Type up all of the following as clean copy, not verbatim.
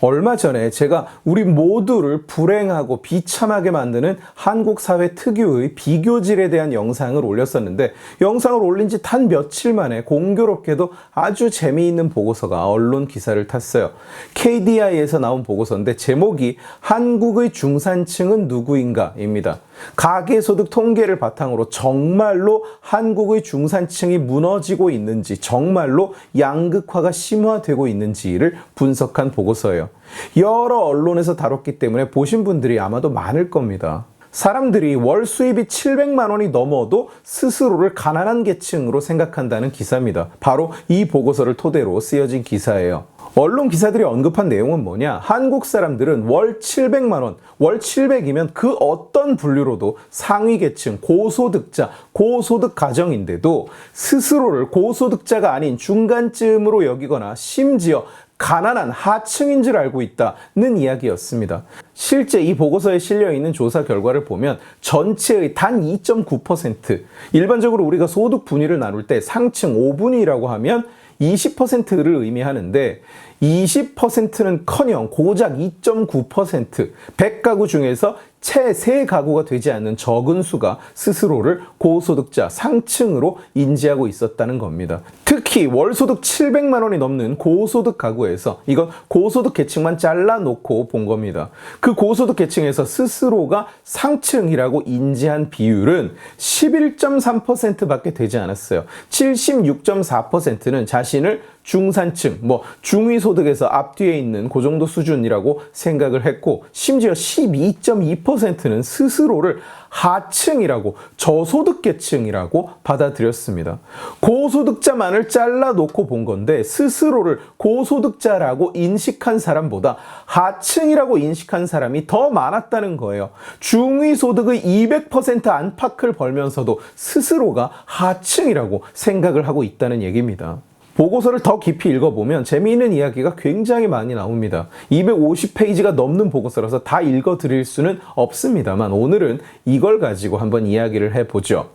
얼마 전에 제가 우리 모두를 불행하고 비참하게 만드는 한국 사회 특유의 비교질에 대한 영상을 올렸었는데, 영상을 올린 지 단 며칠 만에 공교롭게도 아주 재미있는 보고서가 언론 기사를 탔어요. KDI에서 나온 보고서인데 제목이 한국의 중산층은 누구인가입니다. 가계소득 통계를 바탕으로 정말로 한국의 중산층이 무너지고 있는지, 정말로 양극화가 심화되고 있는지를 분석한 보고서예요. 여러 언론에서 다뤘기 때문에 보신 분들이 아마도 많을 겁니다. 사람들이 월 수입이 700만 원이 넘어도 스스로를 가난한 계층으로 생각한다는 기사입니다. 바로 이 보고서를 토대로 쓰여진 기사예요. 언론 기사들이 언급한 내용은 뭐냐? 한국 사람들은 월 700만 원, 월 700이면 그 어떤 분류로도 상위 계층, 고소득자, 고소득 가정인데도 스스로를 고소득자가 아닌 중간쯤으로 여기거나 심지어 가난한 하층인 줄 알고 있다는 이야기였습니다. 실제 이 보고서에 실려있는 조사 결과를 보면 전체의 단 2.9%, 일반적으로 우리가 소득 분위를 나눌 때 상층 5분위라고 하면 20%를 의미하는데 20%는 커녕 고작 2.9%, 100가구 중에서 채 3가구가 되지 않는 적은 수가 스스로를 고소득자, 상층으로 인지하고 있었다는 겁니다. 특히 월소득 700만 원이 넘는 고소득 가구에서, 이건 고소득 계층만 잘라놓고 본 겁니다. 그 고소득 계층에서 스스로가 상층이라고 인지한 비율은 11.3%밖에 되지 않았어요. 76.4%는 자신을 중산층, 중위소득에서 앞뒤에 있는 그 정도 수준이라고 생각을 했고, 심지어 12.2%는 스스로를 하층이라고, 저소득계층이라고 받아들였습니다. 고소득자만을 잘라놓고 본 건데 스스로를 고소득자라고 인식한 사람보다 하층이라고 인식한 사람이 더 많았다는 거예요. 중위소득의 200% 안팎을 벌면서도 스스로가 하층이라고 생각을 하고 있다는 얘기입니다. 보고서를 더 깊이 읽어보면 재미있는 이야기가 굉장히 많이 나옵니다. 250페이지가 넘는 보고서라서 다 읽어드릴 수는 없습니다만 오늘은 이걸 가지고 한번 이야기를 해보죠.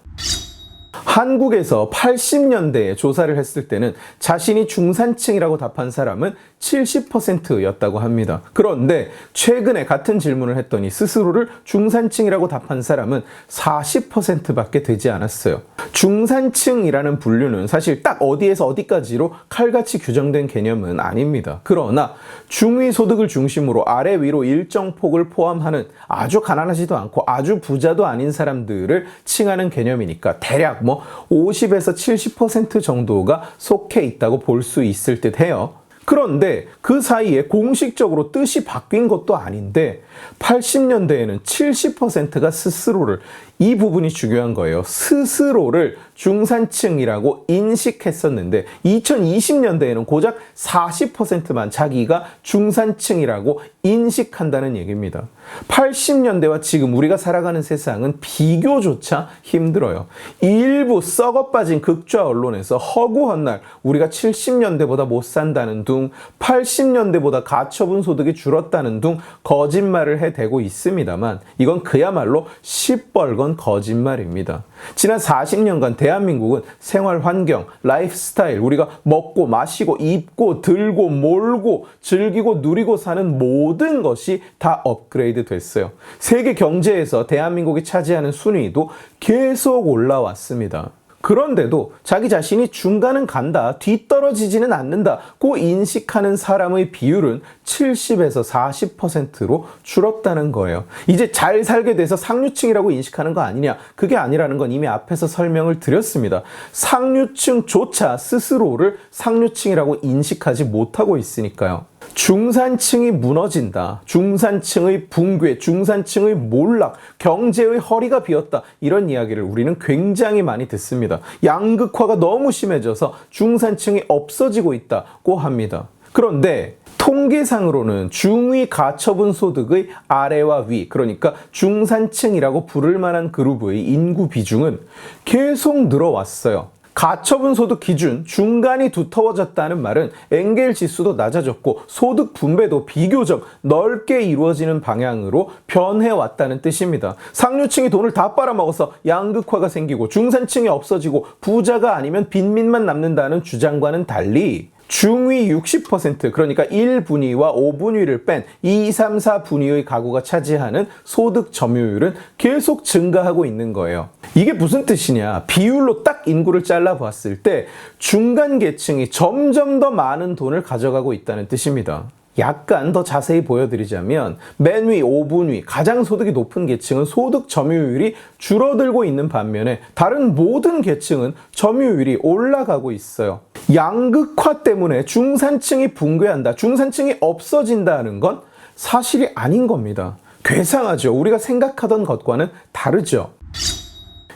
한국에서 80년대에 조사를 했을 때는 자신이 중산층이라고 답한 사람은 70%였다고 합니다. 그런데 최근에 같은 질문을 했더니 스스로를 중산층이라고 답한 사람은 40%밖에 되지 않았어요. 중산층이라는 분류는 사실 딱 어디에서 어디까지로 칼같이 규정된 개념은 아닙니다. 그러나 중위소득을 중심으로 아래 위로 일정 폭을 포함하는 아주 가난하지도 않고 아주 부자도 아닌 사람들을 칭하는 개념이니까 대략 50에서 70% 정도가 속해 있다고 볼 수 있을 듯 해요. 그런데 그 사이에 공식적으로 뜻이 바뀐 것도 아닌데 80년대에는 70%가 스스로를, 이 부분이 중요한 거예요. 스스로를 중산층이라고 인식했었는데 2020년대에는 고작 40%만 자기가 중산층이라고 인식한다는 얘기입니다. 80년대와 지금 우리가 살아가는 세상은 비교조차 힘들어요. 일부 썩어빠진 극좌 언론에서 허구한 날 우리가 70년대보다 못 산다는 둥, 80년대보다 가처분 소득이 줄었다는 둥 거짓말을 해대고 있습니다만 이건 그야말로 시뻘건 거짓말입니다. 지난 40년간 대한민국은 생활 환경, 라이프스타일, 우리가 먹고 마시고 입고 들고 몰고 즐기고 누리고 사는 모든 것이 다 업그레이드 됐어요. 세계 경제에서 대한민국이 차지하는 순위도 계속 올라왔습니다. 그런데도 자기 자신이 중간은 간다, 뒤떨어지지는 않는다고 인식하는 사람의 비율은 70에서 40%로 줄었다는 거예요. 이제 잘 살게 돼서 상류층이라고 인식하는 거 아니냐? 그게 아니라는 건 이미 앞에서 설명을 드렸습니다. 상류층조차 스스로를 상류층이라고 인식하지 못하고 있으니까요. 중산층이 무너진다, 중산층의 붕괴, 중산층의 몰락, 경제의 허리가 비었다, 이런 이야기를 우리는 굉장히 많이 듣습니다. 양극화가 너무 심해져서 중산층이 없어지고 있다고 합니다. 그런데 통계상으로는 중위 가처분 소득의 아래와 위, 그러니까 중산층이라고 부를 만한 그룹의 인구 비중은 계속 늘어왔어요. 가처분 소득 기준 중간이 두터워졌다는 말은 엥겔 지수도 낮아졌고 소득 분배도 비교적 넓게 이루어지는 방향으로 변해왔다는 뜻입니다. 상류층이 돈을 다 빨아먹어서 양극화가 생기고 중산층이 없어지고 부자가 아니면 빈민만 남는다는 주장과는 달리 중위 60%, 그러니까 1분위와 5분위를 뺀 2, 3, 4분위의 가구가 차지하는 소득 점유율은 계속 증가하고 있는 거예요. 이게 무슨 뜻이냐? 비율로 딱 인구를 잘라봤을 때 중간 계층이 점점 더 많은 돈을 가져가고 있다는 뜻입니다. 약간 더 자세히 보여드리자면 맨 위 5분위 가장 소득이 높은 계층은 소득 점유율이 줄어들고 있는 반면에 다른 모든 계층은 점유율이 올라가고 있어요. 양극화 때문에 중산층이 붕괴한다, 중산층이 없어진다는 건 사실이 아닌 겁니다. 괴상하죠. 우리가 생각하던 것과는 다르죠.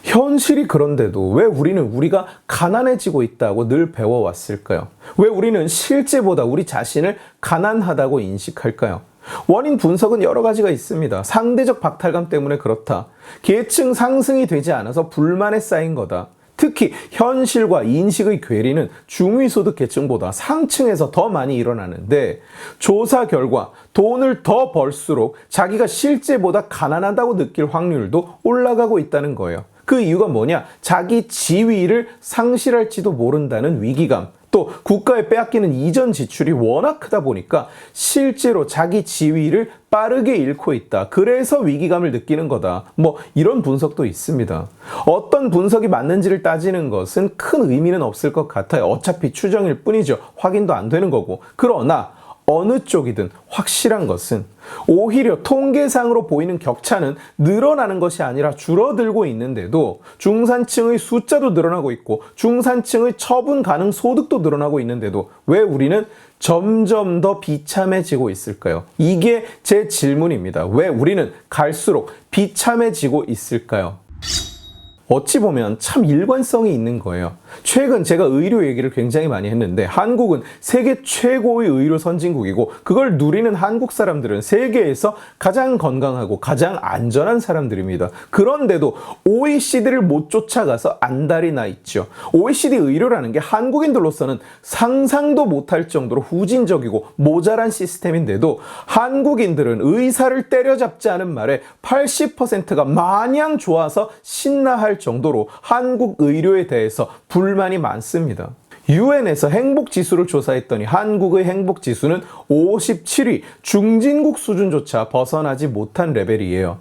현실이 그런데도 왜 우리는 우리가 가난해지고 있다고 늘 배워왔을까요? 왜 우리는 실제보다 우리 자신을 가난하다고 인식할까요? 원인 분석은 여러 가지가 있습니다. 상대적 박탈감 때문에 그렇다. 계층 상승이 되지 않아서 불만에 쌓인 거다. 특히 현실과 인식의 괴리는 중위소득 계층보다 상층에서 더 많이 일어나는데, 조사 결과 돈을 더 벌수록 자기가 실제보다 가난하다고 느낄 확률도 올라가고 있다는 거예요. 그 이유가 뭐냐? 자기 지위를 상실할지도 모른다는 위기감, 또 국가에 빼앗기는 이전 지출이 워낙 크다 보니까 실제로 자기 지위를 빠르게 잃고 있다. 그래서 위기감을 느끼는 거다. 이런 분석도 있습니다. 어떤 분석이 맞는지를 따지는 것은 큰 의미는 없을 것 같아요. 어차피 추정일 뿐이죠. 확인도 안 되는 거고. 그러나 어느 쪽이든 확실한 것은 오히려 통계상으로 보이는 격차는 늘어나는 것이 아니라 줄어들고 있는데도, 중산층의 숫자도 늘어나고 있고 중산층의 처분 가능 소득도 늘어나고 있는데도 왜 우리는 점점 더 비참해지고 있을까요? 이게 제 질문입니다. 왜 우리는 갈수록 비참해지고 있을까요? 어찌 보면 참 일관성이 있는 거예요. 최근 제가 의료 얘기를 굉장히 많이 했는데, 한국은 세계 최고의 의료 선진국이고 그걸 누리는 한국 사람들은 세계에서 가장 건강하고 가장 안전한 사람들입니다. 그런데도 OECD를 못 쫓아가서 안달이 나 있죠. OECD 의료라는 게 한국인들로서는 상상도 못할 정도로 후진적이고 모자란 시스템인데도 한국인들은 의사를 때려잡지 않은 말에 80%가 마냥 좋아서 신나할 정도로 한국 의료에 대해서 불만이 많습니다. 유엔에서 행복지수를 조사했더니 한국의 행복지수는 57위, 중진국 수준조차 벗어나지 못한 레벨이에요.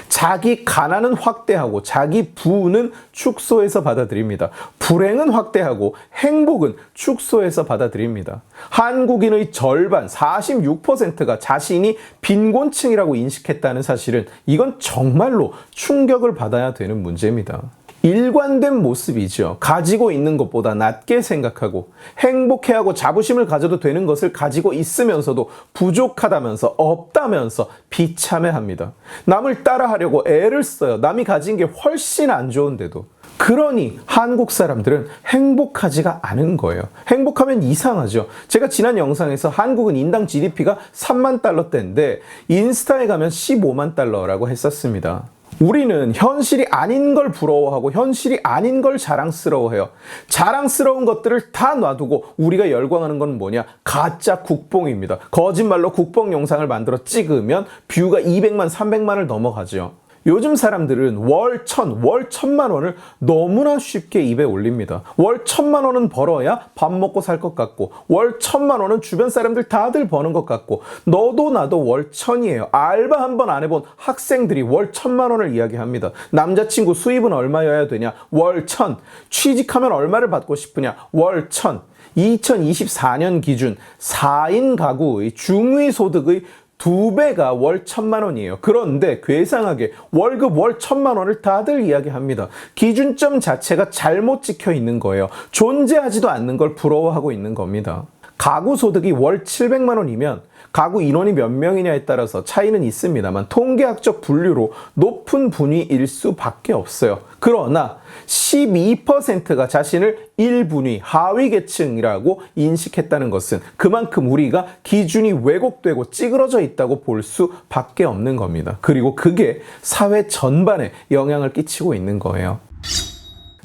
자기 가난은 확대하고 자기 부는 축소해서 받아들입니다. 불행은 확대하고 행복은 축소해서 받아들입니다. 한국인의 절반 46%가 자신이 빈곤층이라고 인식했다는 사실은, 이건 정말로 충격을 받아야 되는 문제입니다. 일관된 모습이죠. 가지고 있는 것보다 낮게 생각하고 행복해하고 자부심을 가져도 되는 것을 가지고 있으면서도 부족하다면서 없다면서 비참해합니다. 남을 따라하려고 애를 써요. 남이 가진 게 훨씬 안 좋은데도. 그러니 한국 사람들은 행복하지가 않은 거예요. 행복하면 이상하죠. 제가 지난 영상에서 한국은 인당 GDP가 3만 달러대인데 인스타에 가면 15만 달러라고 했었습니다. 우리는 현실이 아닌 걸 부러워하고 현실이 아닌 걸 자랑스러워해요. 자랑스러운 것들을 다 놔두고 우리가 열광하는 건 뭐냐? 가짜 국뽕입니다. 거짓말로 국뽕 영상을 만들어 찍으면 뷰가 200만, 300만을 넘어가죠. 요즘 사람들은 월 1,000만 원을 너무나 쉽게 입에 올립니다. 월 1,000만 원은 벌어야 밥 먹고 살 것 같고, 월 1,000만 원은 주변 사람들 다들 버는 것 같고, 너도 나도 월 1,000이에요. 알바 한 번 안 해본 학생들이 월 1,000만 원을 이야기합니다. 남자친구 수입은 얼마여야 되냐? 월 1,000. 취직하면 얼마를 받고 싶으냐? 월 1,000. 2024년 기준 4인 가구의 중위소득의 2배가 월 1,000만 원이에요. 그런데 괴상하게 월급 월 1,000만 원을 다들 이야기합니다. 기준점 자체가 잘못 찍혀 있는 거예요. 존재하지도 않는 걸 부러워하고 있는 겁니다. 가구 소득이 월 700만 원이면 가구 인원이 몇 명이냐에 따라서 차이는 있습니다만 통계학적 분류로 높은 분위일 수밖에 없어요. 그러나 12%가 자신을 1분위 하위 계층이라고 인식했다는 것은 그만큼 우리가 기준이 왜곡되고 찌그러져 있다고 볼 수밖에 없는 겁니다. 그리고 그게 사회 전반에 영향을 끼치고 있는 거예요.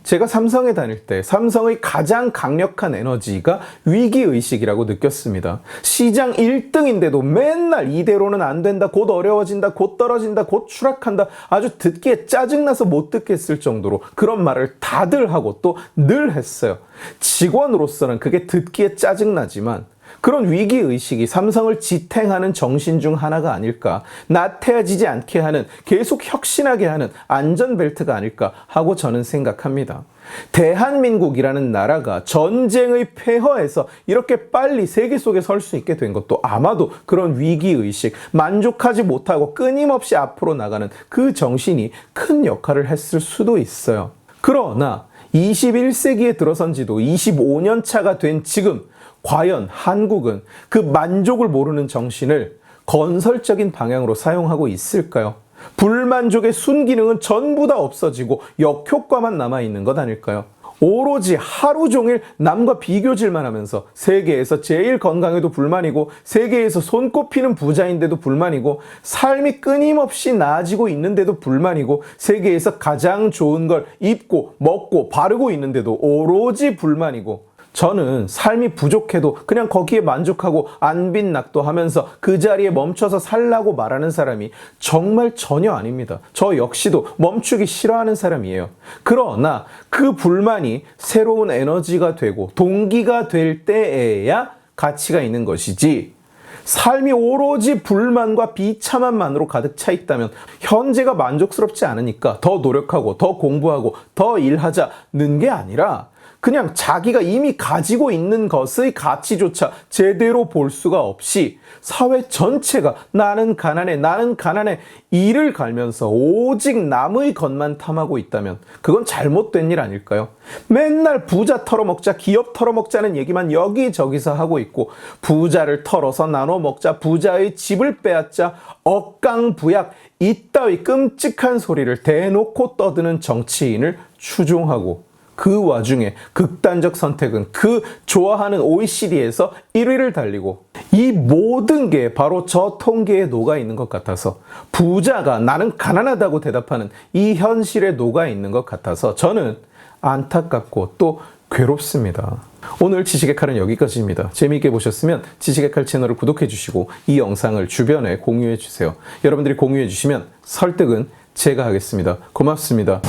제가 삼성에 다닐 때 삼성의 가장 강력한 에너지가 위기의식이라고 느꼈습니다. 시장 1등인데도 맨날 이대로는 안 된다, 곧 어려워진다, 곧 떨어진다, 곧 추락한다, 아주 듣기에 짜증나서 못 듣겠을 정도로 그런 말을 다들 하고 또 늘 했어요. 직원으로서는 그게 듣기에 짜증나지만 그런 위기의식이 삼성을 지탱하는 정신 중 하나가 아닐까, 나태해지지 않게 하는, 계속 혁신하게 하는 안전벨트가 아닐까 하고 저는 생각합니다. 대한민국이라는 나라가 전쟁의 폐허에서 이렇게 빨리 세계 속에 설 수 있게 된 것도 아마도 그런 위기의식, 만족하지 못하고 끊임없이 앞으로 나가는 그 정신이 큰 역할을 했을 수도 있어요. 그러나 21세기에 들어선 지도 25년 차가 된 지금 과연 한국은 그 만족을 모르는 정신을 건설적인 방향으로 사용하고 있을까요? 불만족의 순기능은 전부 다 없어지고 역효과만 남아있는 것 아닐까요? 오로지 하루 종일 남과 비교질만 하면서 세계에서 제일 건강해도 불만이고 세계에서 손꼽히는 부자인데도 불만이고 삶이 끊임없이 나아지고 있는데도 불만이고 세계에서 가장 좋은 걸 입고 먹고 바르고 있는데도 오로지 불만이고, 저는 삶이 부족해도 그냥 거기에 만족하고 안빈낙도하면서 그 자리에 멈춰서 살라고 말하는 사람이 정말 전혀 아닙니다. 저 역시도 멈추기 싫어하는 사람이에요. 그러나 그 불만이 새로운 에너지가 되고 동기가 될 때에야 가치가 있는 것이지, 삶이 오로지 불만과 비참함만으로 가득 차 있다면 현재가 만족스럽지 않으니까 더 노력하고 더 공부하고 더 일하자는 게 아니라 그냥 자기가 이미 가지고 있는 것의 가치조차 제대로 볼 수가 없이 사회 전체가 나는 가난해 이를 갈면서 오직 남의 것만 탐하고 있다면 그건 잘못된 일 아닐까요? 맨날 부자 털어먹자, 기업 털어먹자는 얘기만 여기저기서 하고 있고, 부자를 털어서 나눠 먹자, 부자의 집을 빼앗자, 억강부약 이따위 끔찍한 소리를 대놓고 떠드는 정치인을 추종하고, 그 와중에 극단적 선택은 그 좋아하는 OECD에서 1위를 달리고, 이 모든 게 바로 저 통계에 녹아 있는 것 같아서, 부자가 나는 가난하다고 대답하는 이 현실에 녹아 있는 것 같아서 저는 안타깝고 또 괴롭습니다. 오늘 지식의 칼은 여기까지입니다. 재미있게 보셨으면 지식의 칼 채널을 구독해 주시고 이 영상을 주변에 공유해 주세요. 여러분들이 공유해 주시면 설득은 제가 하겠습니다. 고맙습니다.